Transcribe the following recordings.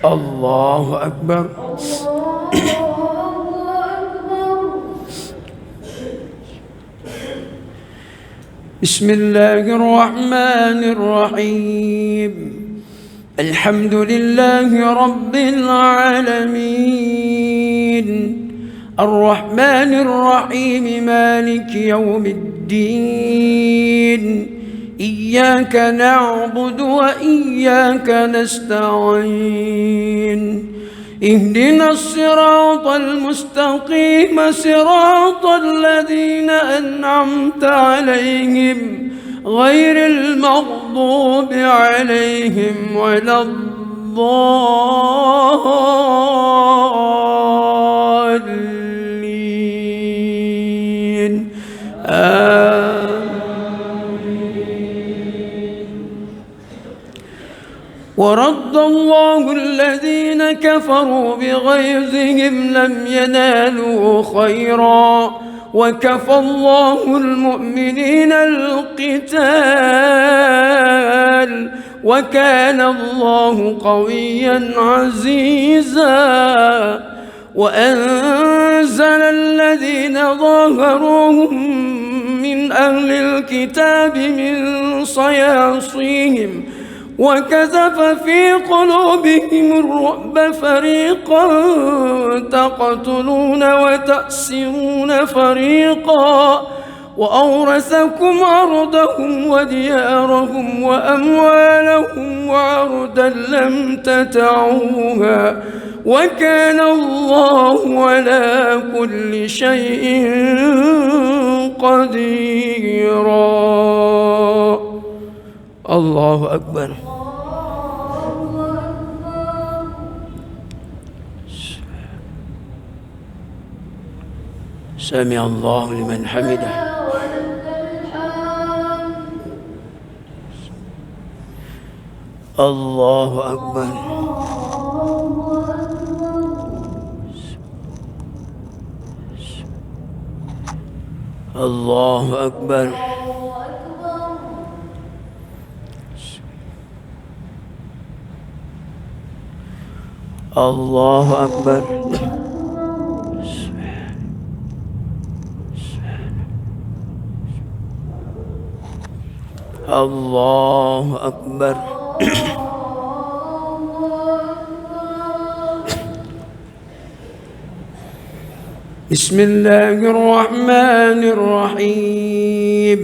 الله أكبر. بسم الله الرحمن الرحيم. الحمد لله رب العالمين، الرحمن الرحيم، مالك يوم الدين، إياك نعبد وإياك نستعين، اهدنا الصراط المستقيم، صراط الذين أنعمت عليهم غير المغضوب عليهم ولا الضالين. ورد الله الذين كفروا بغيظهم لم ينالوا خيرا، وكفى الله المؤمنين القتال، وكان الله قويا عزيزا. وأنزل الذين ظاهروهم من أهل الكتاب من صياصيهم وكذف في قلوبهم الرعب، فريقا تقتلون وتأسرون فريقا، وأورثكم أرضهم وديارهم وأموالهم وعرضا لم تطئوها، وكان الله على كل شيء قديرا. الله أكبر. سمع الله لمن حمده. الله أكبر. الله أكبر. الله أكبر. الله أكبر. بسم الله الرحمن الرحيم.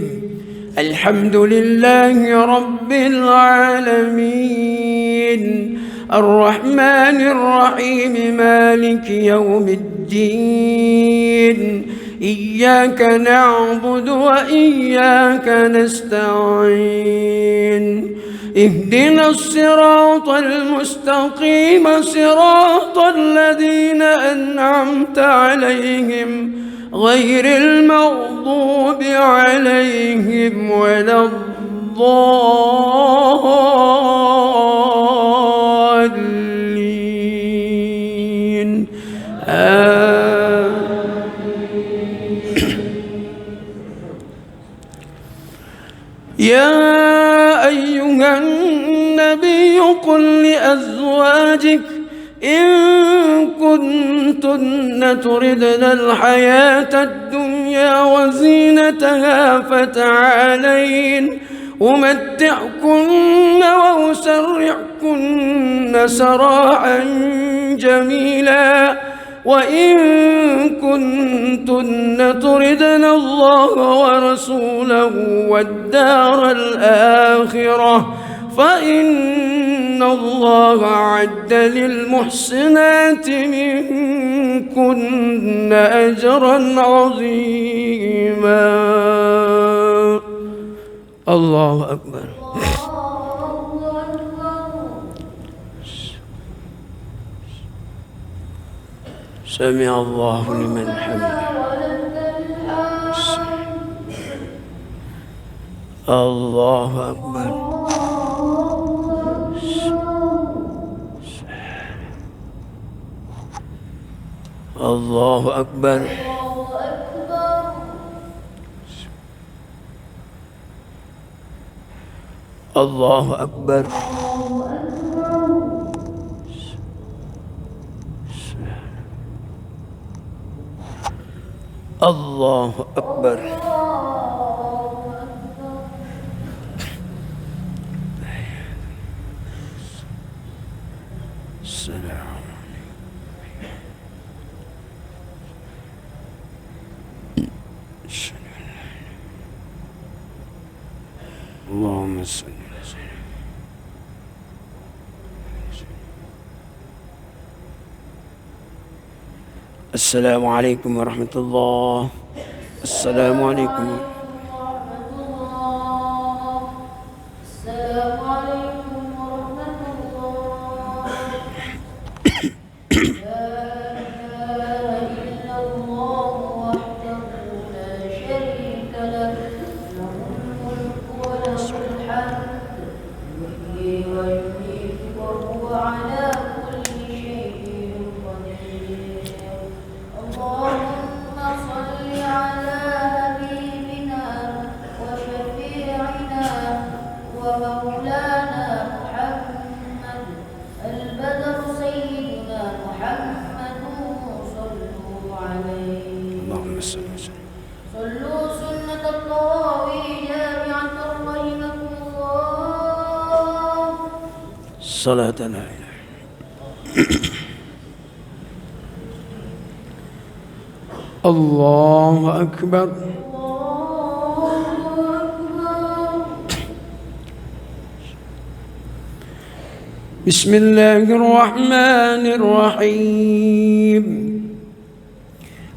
الحمد لله رب العالمين، الرحمن الرحيم، مالك يوم الدين، إياك نعبد وإياك نستعين، اهدنا الصراط المستقيم، صراط الذين أنعمت عليهم غير المغضوب عليهم ولا الضالين. يا أيها النبي قل لأزواجك إن كنتن تردن الحياة الدنيا وزينتها فتعالين أمتعكن وأسرحكن سراحا جميلا، وإن كنتن تردن الله ورسوله والدار الآخرة فإن الله أعد للمحسنات منكن أجرا عظيما. الله أكبر. سمع الله لمن حمده. الله أكبر. الله أكبر. الله أكبر. الله أكبر. السلام اللهم صل وسلم. السلام عليكم ورحمة الله. السلام عليكم. صلاة لا إله. الله أكبر. بسم الله الرحمن الرحيم.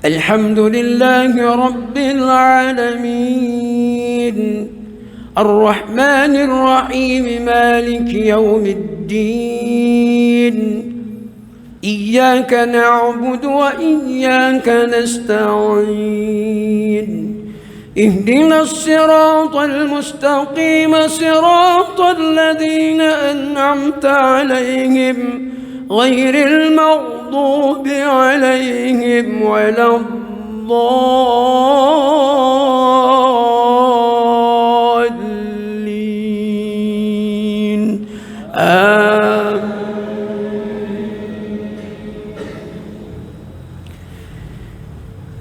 الحمد لله رب العالمين الرحمن الرحيم مالك يوم الدين إياك نعبد وإياك نستعين اهدنا الصراط المستقيم صراط الذين أنعمت عليهم غير المغضوب عليهم ولا الضالين. آمين.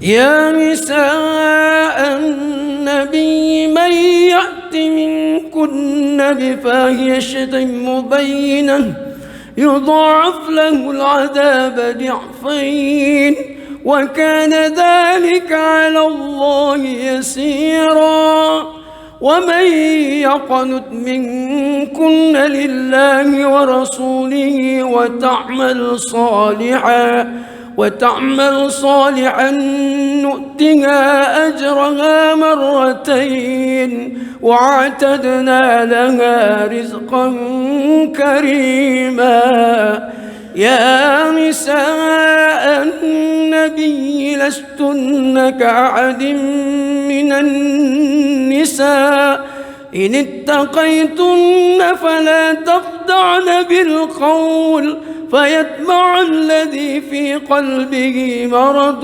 يا نساء النبي من يأت منكن بفاحشة مبينة يضاعف له العذاب ضعفين وكان ذلك على الله يسيرا. ومن يقنت منكن لله ورسوله وتعمل صالحا نؤتها أجرها مرتين وأعتدنا لها رزقا كريما. يا نساء النبي لستن كأحد من النساء إن اتقيتن فلا تخضعن بالقول فيطمع الذي في قلبه مرض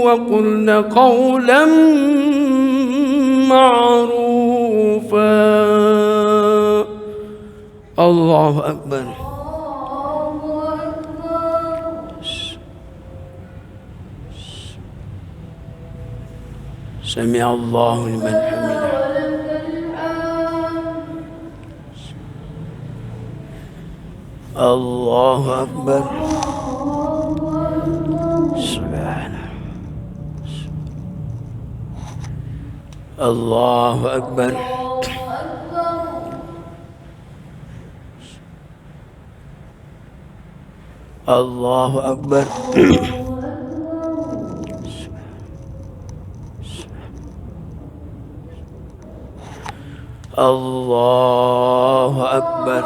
وقلن قولا معروفا. الله أكبر. سمع الله لمن حمده. الله أكبر. سبحانه. الله أكبر. الله أكبر. الله أكبر.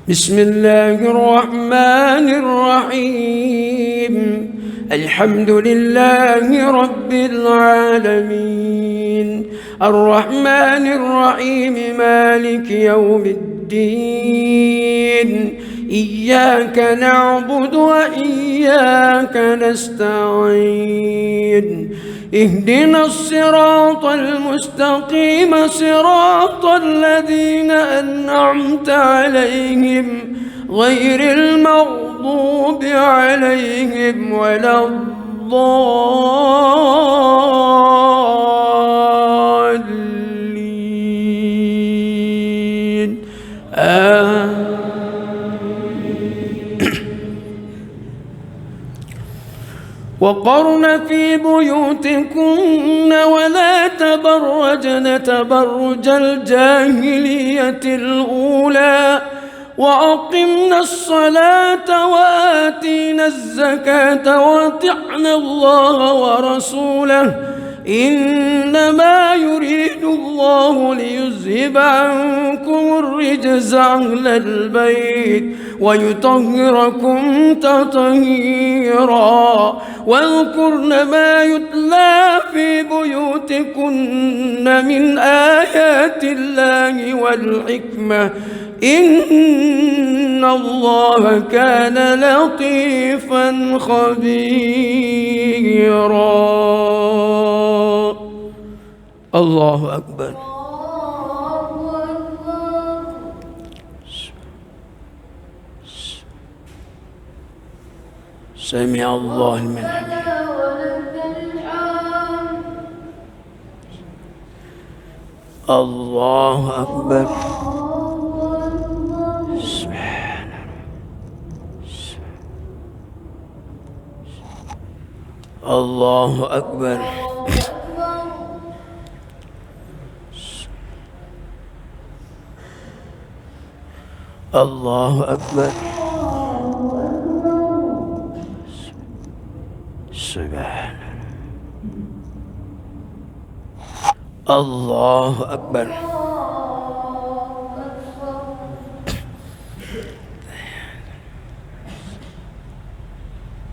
بسم الله الرحمن الرحيم. الحمد لله رب العالمين الرحمن الرحيم مالك يوم الدين إياك نعبد وإياك نستعين اهدنا الصراط المستقيم صراط الذين أنعمت عليهم غير المغضوب عليهم ولا الضالين وقرن في بيوتكن ولا تبرجن تبرج الجاهلية الأولى وأقمنا الصلاة وآتينا الزكاة وأطعنا الله ورسوله إنما يريد الله ليذهب عنكم الرجز أهل البيت ويطهركم تطهيرا واذكرن ما يتلى في بيوتكن من آيات الله والحكمة إن الله كان لطيفا خبيرا. الله أكبر. سمع الله لمن حمده. الله أكبر. الله أكبر. الله أكبر. سبحان الله أكبر.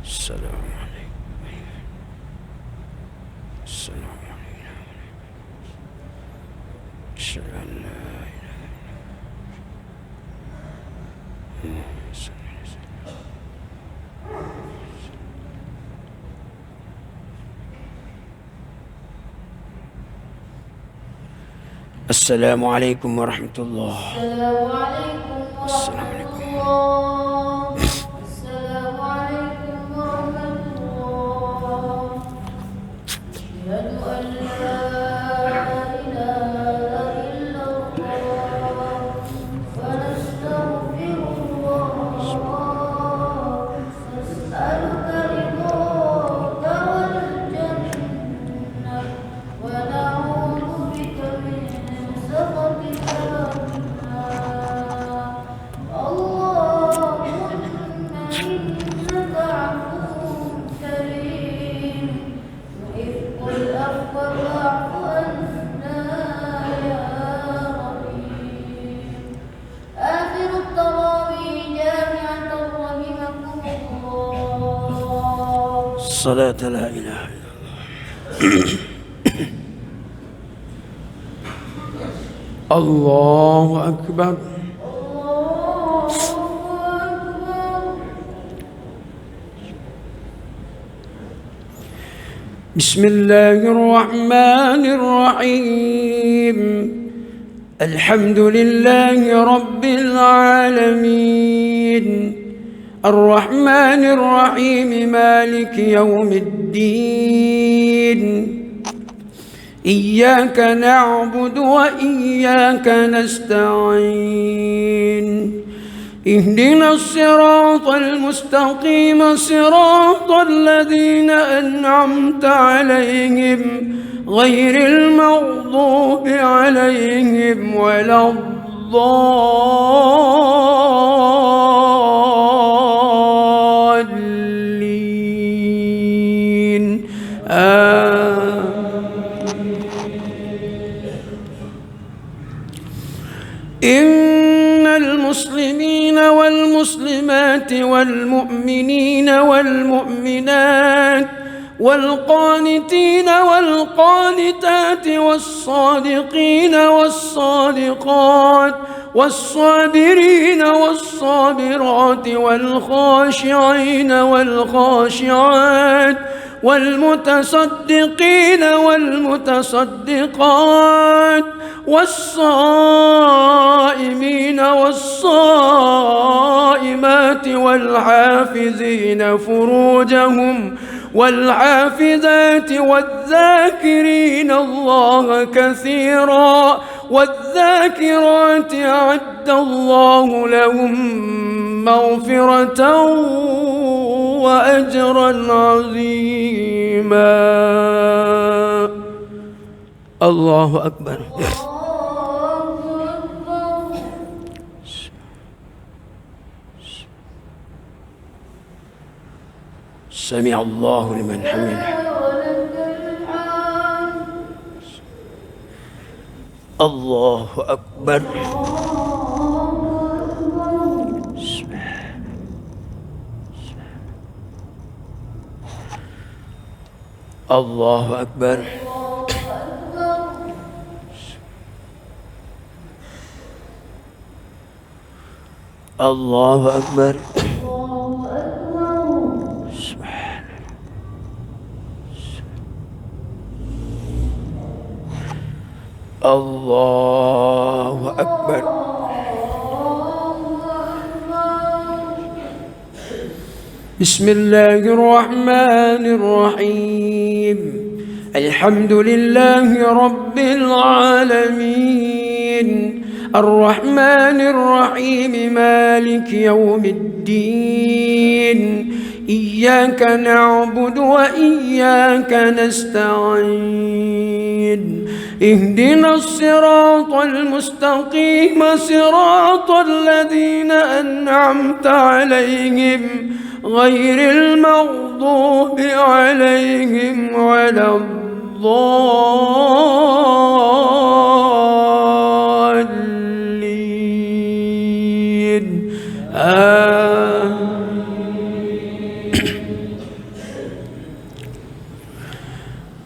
السلام عليكم. السلام عليكم. أشهد أن لا إله إلا الله. السلام عليكم ورحمة الله. السلام عليكم ورحمة الله. السلام عليكم ورحمة الله. أشهد أن لا إله إلا الله ونستغفر الله نسألك رضاك والجنة ونعوذ بك من سخطك والنار. اللهم إنك عفو كريم تحب العفو فاعف عنا يا رحيم. آخر التراويح جامعة رحمكم الله. الصلاة لا إله إلا الله. الله أكبر. الله أكبر. بسم الله الرحمن الرحيم. الحمد لله رب العالمين الرحمن الرحيم مالك يوم الدين إياك نعبد وإياك نستعين اهدنا الصراط المستقيم صراط الذين أنعمت عليهم غير المغضوب عليهم ولا الضالين إن المسلمين والمسلمات والمؤمنين والمؤمنات والقانتين والقانتات والصادقين والصادقات والصابرين والصابرات والخاشعين والخاشعات والمتصدقين والمتصدقات والصائمين والصائمات والحافظين فروجهم والحافظات والذاكرين الله كثيرا والذاكرات أعد الله لهم مغفرة وأجرا عظيما. الله أكبر. سمع الله لمن حمده. الله أكبر. الله أكبر. الله أكبر. الله أكبر. بسم الله الرحمن الرحيم. الحمد لله رب العالمين الرحمن الرحيم مالك يوم الدين إياك نعبد وإياك نستعين اهدنا الصراط المستقيم صراط الذين أنعمت عليهم غير المغضوب عليهم ولا الضالين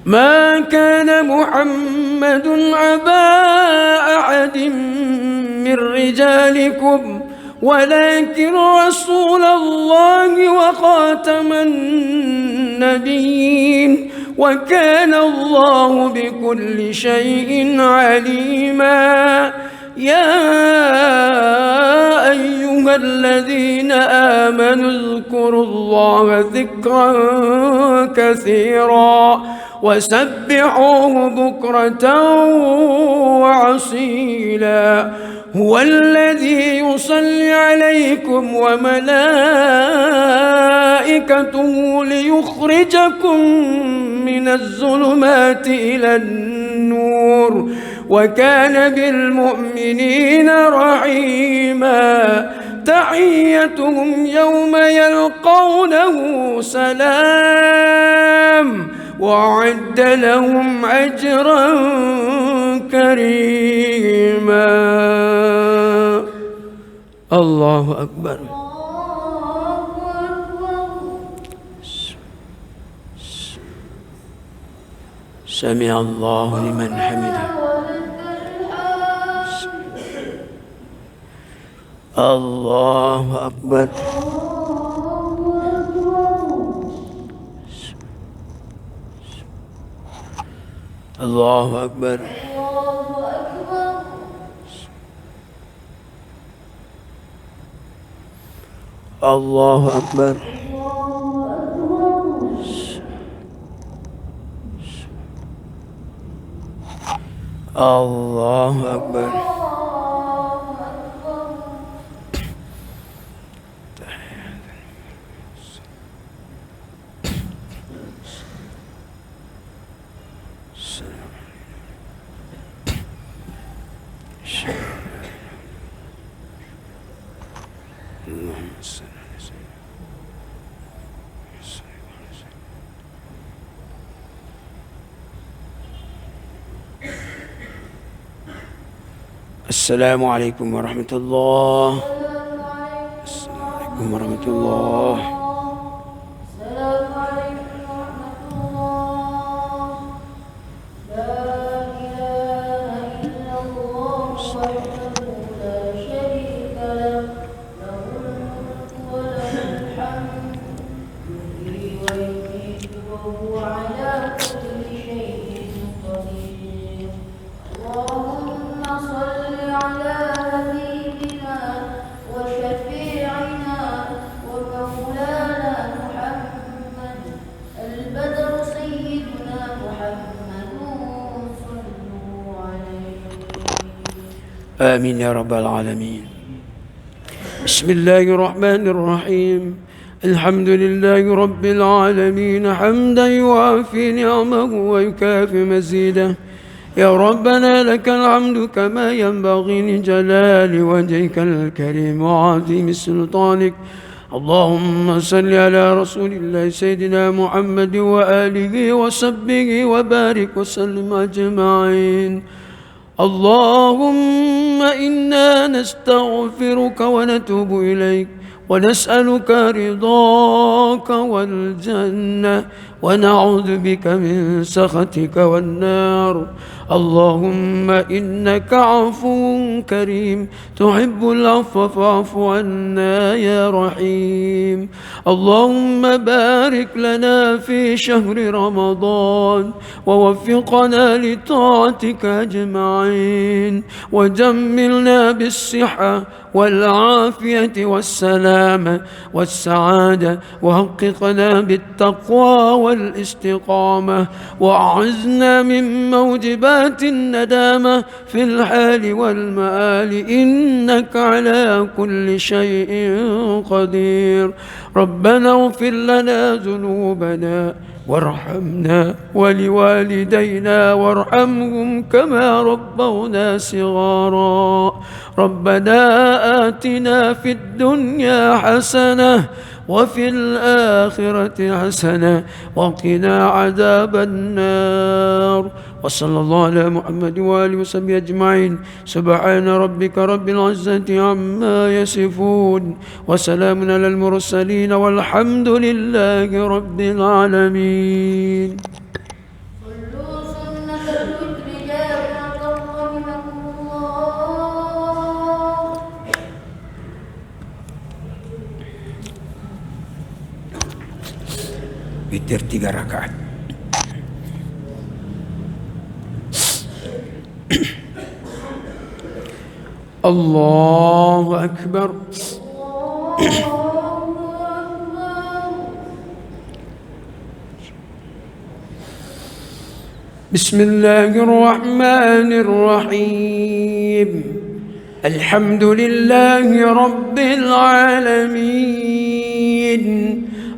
ما كان محمد أبا أحد من رجالكم ولكن رسول الله وخاتم النبيين وكان الله بكل شيء عليما. يا أيها الذين آمنوا اذكروا الله ذكرا كثيرا وسبحوه بكرة وعصيلا. هو الذي يصلي عليكم وملائكته ليخرجكم من الظلمات إلى النور وكان بالمؤمنين رحيما. تحيتهم يوم يلقونه سلام وأعد لهم أجرا كريما. الله أكبر. سمع الله لمن حمده. الله أكبر. الله أكبر. الله أكبر. الله أكبر. السلام عليكم ورحمة الله. السلام عليكم ورحمة الله. السلام عليكم ورحمة الله. لا إله إلا الله وحده لا شريك له له الملك وله الحمد يحيي ويميت وهو على كل شيء قدير. اللهم آمين يا رب العالمين. بسم الله الرحمن الرحيم. الحمد لله رب العالمين حمدا يوافي نعمه ويكافي مزيده. يا ربنا لك الحمد كما ينبغي لجلال وجهك الكريم وعظيم سلطانك. اللهم صل على رسول الله سيدنا محمد وآله وصحبه وبارك وسلم أجمعين. اللهم إنا نستغفرك ونتوب إليك ونسألك رضاك والجنة ونعوذ بك من سخطك والنار. اللهم إنك عفو كريم تحب العفو فاعف عنا يا رحيم. اللهم بارك لنا في شهر رمضان ووفقنا لطاعتك أجمعين وجملنا بالصحة والعافية والسلامة والسعادة وحققنا بالتقوى والاستقامة وأعذنا من موجبات الندامة في الحال والمآل إنك على كل شيء قدير. ربنا اغفر لنا ذنوبنا وارحمنا ولوالدينا وارحمهم كما ربونا صغارا. ربنا آتنا في الدنيا حسنة وفي الآخرة حسنة وقنا عذاب النار. وصلى الله على محمد وآله وصحبه أجمعين. سبحان ربك رب العزة عما يصفون وسلام على المرسلين والحمد لله رب العالمين. صلوا سنة الوتر جاءت رحمكم الله. Witir 3 rakaat. Allahu Akbar. بسم الله الرحمن الرحيم. الحمد لله رب العالمين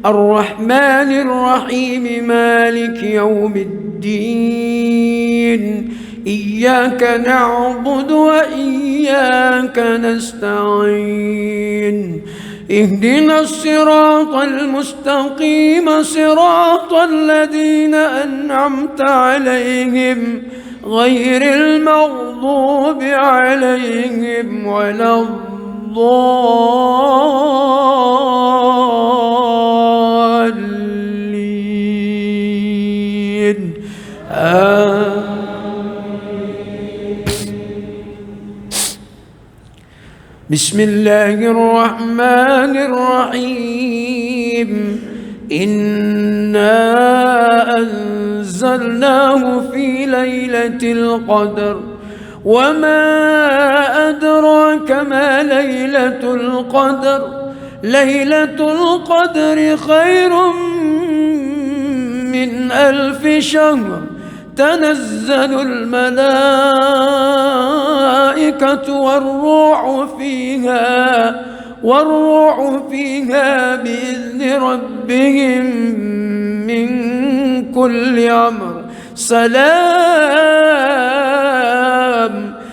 الرحمن الرحيم مالك يوم الدين. إياك نعبد وإياك نستعين. اهدنا الصراط المستقيم صراط الذين أنعمت عليهم غير المغضوب عليهم ولا الضالين. بسم الله الرحمن الرحيم. إنا أنزلناه في ليلة القدر وما أدراك ما ليلة القدر. ليلة القدر خير من 1000 شهر. تنزل الملائكة والروح فيها بإذن ربهم من كل أمر.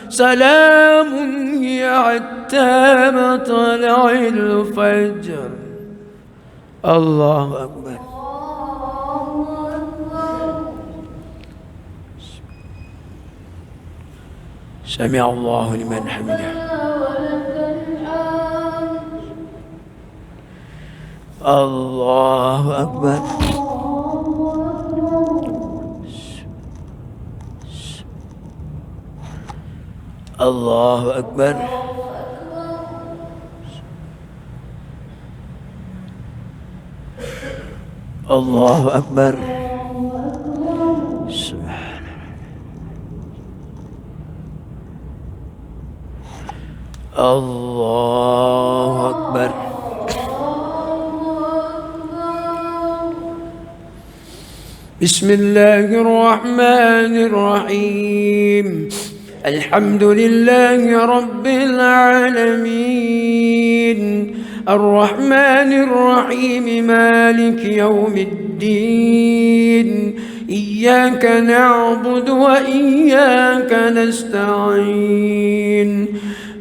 سلام هي حتى مطلع الفجر. الله أكبر. سمع الله لمن حمده. الله أكبر. الله أكبر. الله أكبر. الله أكبر. بسم الله الرحمن الرحيم. الحمد لله رب العالمين الرحمن الرحيم مالك يوم الدين إياك نعبد وإياك نستعين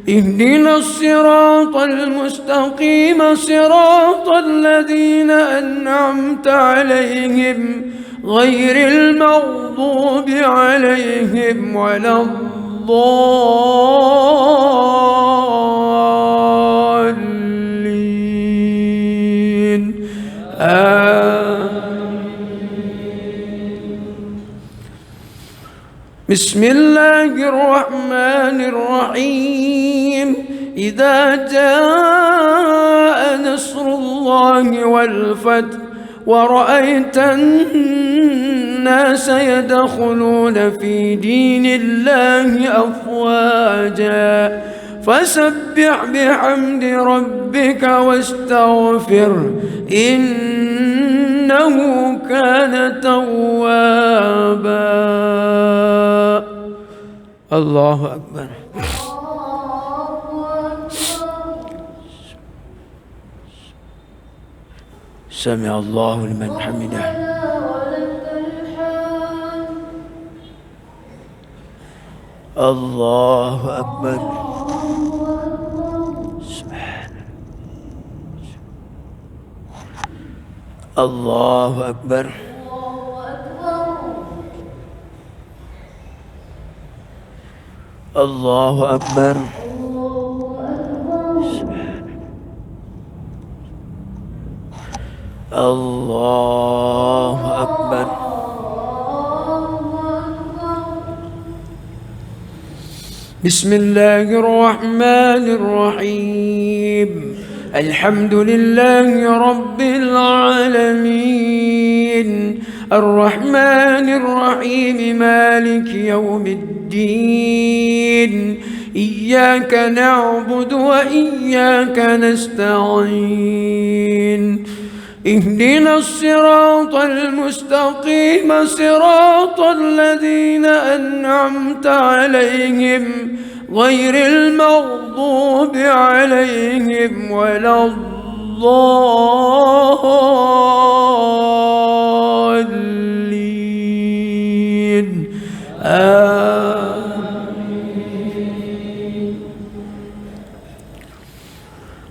اهدنا الصراط المستقيم صراط الذين أنعمت عليهم غير المغضوب عليهم ولا الضالين بسم الله الرحمن الرحيم إذا جاء نصر الله والفتح ورأيت الناس يدخلون في دين الله أفواجا فسبح بحمد ربك واستغفر إنه كان توابا. الله أكبر. سمع الله لمن حمده. الله أكبر. الله أكبر. الله أكبر. الله أكبر. بسم الله الرحمن الرحيم الحمد لله رب العالمين الرحمن الرحيم مالك يوم الدين إياك نعبد وإياك نستعين اهدنا الصراط المستقيم صراط الذين أنعمت عليهم غير المغضوب عليهم ولا الضالين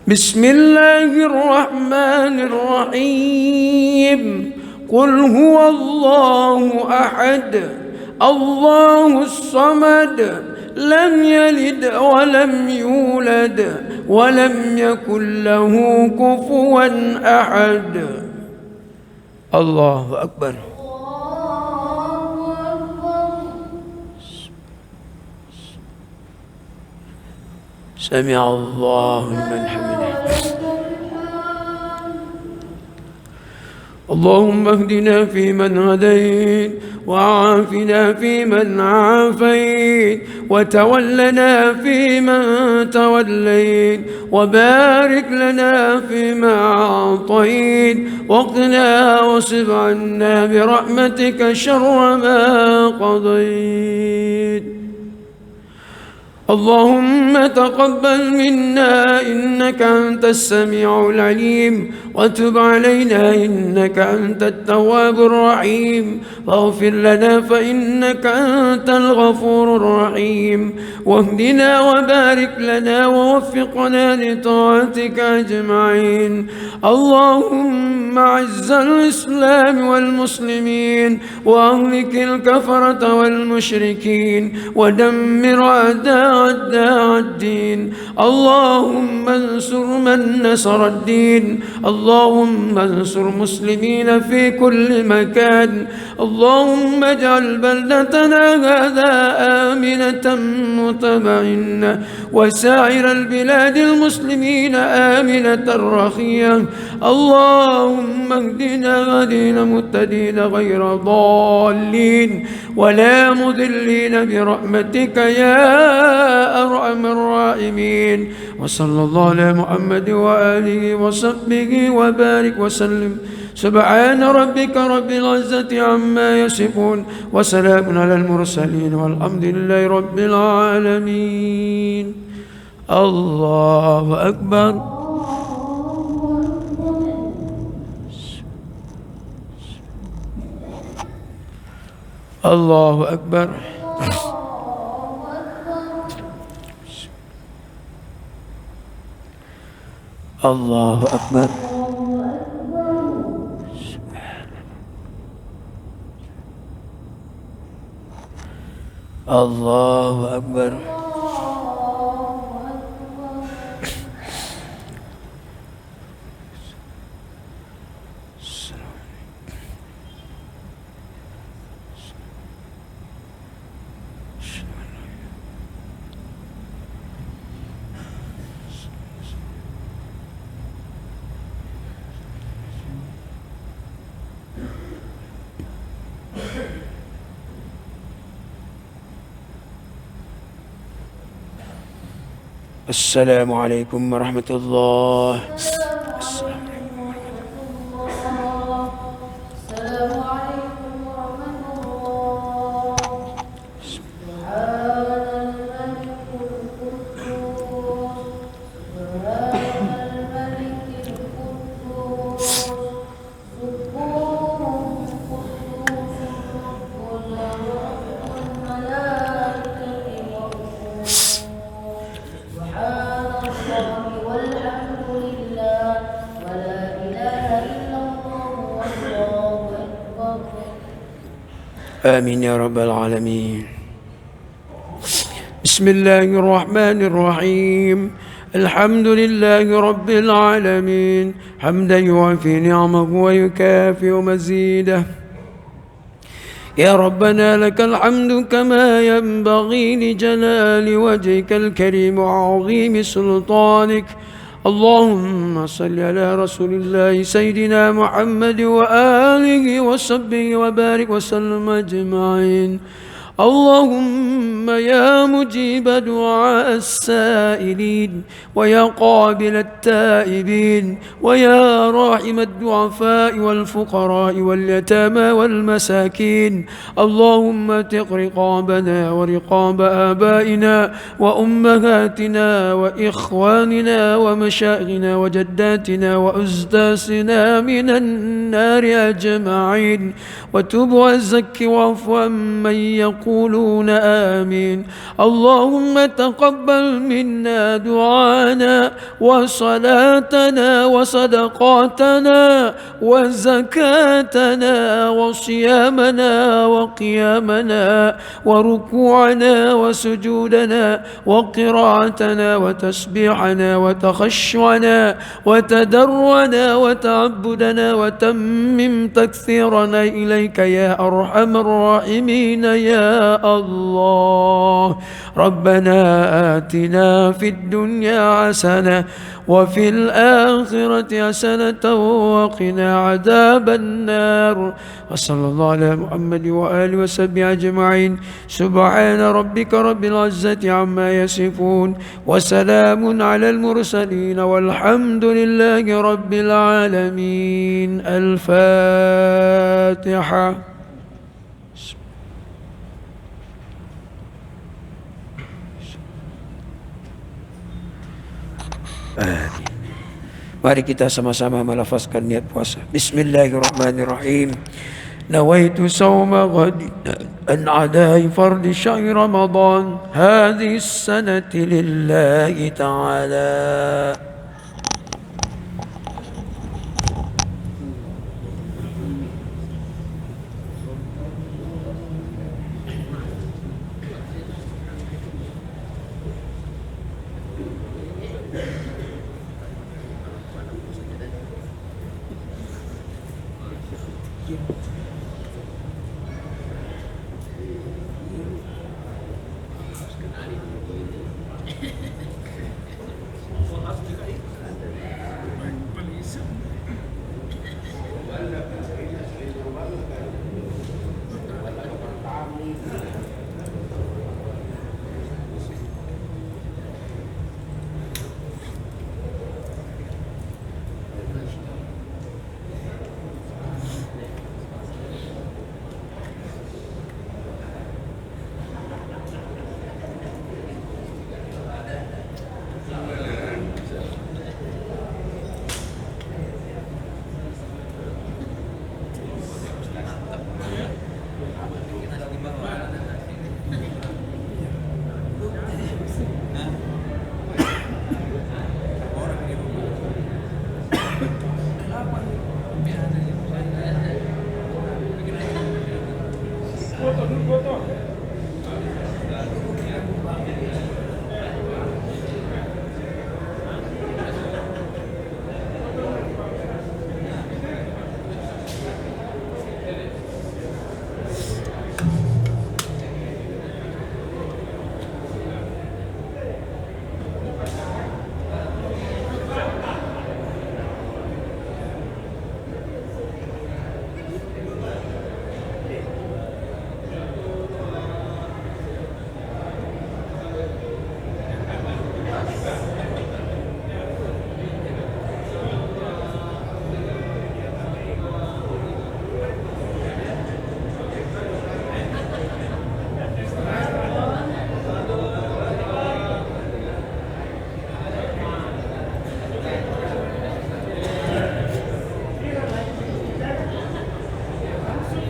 بسم الله الرحمن الرحيم قل هو الله أحد الله الصمد لم يلد ولم يولد ولم يكن له كفوا أحد. الله أكبر. سمع الله لمن حمده. اللهم اهدنا فيمن هديت وعافنا فيمن عافيت وتولنا فيمن توليت وبارك لنا فيما أعطيت وقنا واصرف عنا برحمتك شر ما قضيت. اللهم تقبل منا إنك أنت السميع العليم وتب علينا إنك أنت التواب الرحيم واغفر لنا فإنك أنت الغفور الرحيم واهدنا وبارك لنا ووفقنا لطاعتك أجمعين. اللهم أعز الإسلام والمسلمين وأهلك الكفرة والمشركين ودمر أعداء الدين. اللهم انصر من نصر الدين. اللهم انصر مسلمين في كل مكان. اللهم اجعل بلدتنا هذا آمنة مطمئنة وسائر البلاد المسلمين آمنة رخية. اللهم اهدنا هدينا مهتدين غير ضالين ولا مضلين برحمتك يا أرحم الراحمين. وصلى الله على محمد وآله وصحبه وبارك وسلم. سبحان ربك رب العزة عما يصفون وسلام على المرسلين والحمد لله رب العالمين. الله أكبر. الله أكبر. الله أكبر. الله أكبر. السلام عليكم ورحمة الله. السلام عليكم ورحمة الله. سبحان الملك القدوس. سبحان الملك القدوس. سبوح قدوس رب الملائكة والروح. سبحان الله والحمد لله ولا إله إلا الله والله أكبر. آمين يا رب العالمين. بسم الله الرحمن الرحيم. الحمد لله رب العالمين حمدا يوافي نعمه ويكافئ مزيده. يا ربنا لك الحمد كما ينبغي لجلال وجهك الكريم وعظيم سلطانك. اللهم صل على رسول الله سيدنا محمد وآله وصحبه وبارك وسلم أجمعين. اللهم يا مجيب دعاء السائلين ويا قابل التائبين ويا راحم الضعفاء والفقراء واليتامى والمساكين، اللهم اتق رقابنا ورقاب آبائنا وأمهاتنا وإخواننا ومشايخنا وجداتنا وأزداسنا من النار أجمعين، وتب وزك واعف عمن يقولون آمين. اللهم تقبل منا دعانا وصلاتنا وصدقاتنا وزكاتنا وصيامنا وقيامنا وركوعنا وسجودنا وقراءتنا وتسبيحنا وتخشعنا وتدرعنا وتعبدنا وتمم تكثيرنا إليك يا أرحم الراحمين يا الله. ربنا آتنا في الدنيا حسنة وفي الآخرة حسنة وقنا عذاب النار. وصلى الله على محمد وآله وصحبه أجمعين. سبحان ربك رب العزة عما يصفون وسلام على المرسلين والحمد لله رب العالمين. الفاتحة. Mari kita sama-sama melafazkan niat puasa. Bismillahirrahmanirrahim. نويت صوم غد عن أداء فرض شهر رمضان هذه السنة لله تعالى.